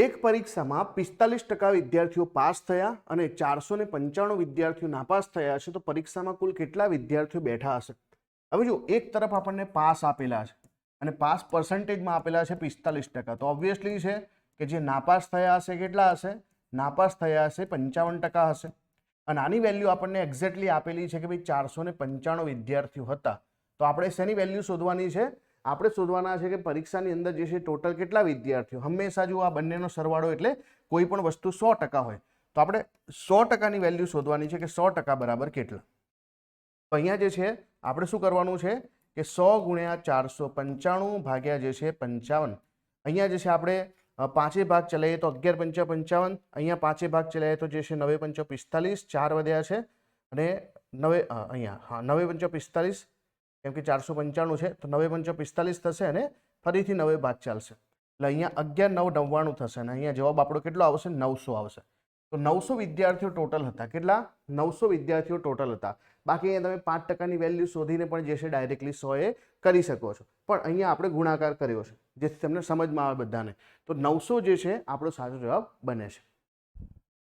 એક પરીક્ષામાં 45% વિદ્યાર્થીઓ પાસ થયા અને 495 વિદ્યાર્થીઓ નાપાસ થયા છે, તો પરીક્ષામાં કુલ કેટલા વિદ્યાર્થીઓ બેઠા હશે? હવે જો એક તરફ આપણને પાસ આપેલા છે અને પાસ પર્સન્ટેજમાં આપેલા છે 45%, તો ઓબ્વિયસલી છે કે જે નાપાસ થયા હશે કેટલા હશે? નાપાસ થયા હશે 55% હશે. અને આની વેલ્યુ આપણને એક્ઝેક્ટલી આપેલી છે કે ભાઈ 495 વિદ્યાર્થીઓ હતા. તો આપણે શેની વેલ્યુ શોધવાની છે? આપણે શોધવાના છે કે પરીક્ષાની અંદર જે છે ટોટલ કેટલા વિદ્યાર્થીઓ. હંમેશા જો આ બંનેનો સરવાળો એટલે કોઈ પણ વસ્તુ 100% હોય, તો આપણે 100%ની વેલ્યુ શોધવાની છે કે 100% બરાબર કેટલા. તો અહીંયા જે છે આપણે શું કરવાનું છે કે 100 ગુણ્યા 495 ભાગ્યા જે છે 55. અહીંયા જે છે આપણે પાંચે ભાગ ચલાવીએ તો 11 પંચા 55. અહીંયા પાંચે ભાગ ચલાવીએ તો જે છે 9 પંચા 45, 4 વધ્યા છે અને 9 અહીંયા 9 પંચા 45, કેમ કે 495 છે તો 9 પંચા 45 થશે અને ફરીથી 9 ભાગ ચાલશે એટલે અહીંયા 11 9 99 થશે અને અહીંયા જવાબ આપણો કેટલો આવશે? 900 આવશે. તો 900 વિદ્યાર્થીઓ ટોટલ હતા. કેટલા? 900 વિદ્યાર્થીઓ ટોટલ હતા. બાકી અહીંયા તમે 5%ની વેલ્યુ શોધીને પણ જે છે ડાયરેક્ટલી 100 એ કરી શકો છો, પણ અહીંયા આપણે ગુણાકાર કર્યો છે જેથી તમને સમજમાં આવે બધાને. તો 900 જે છે આપણો સાચો જવાબ બને છે.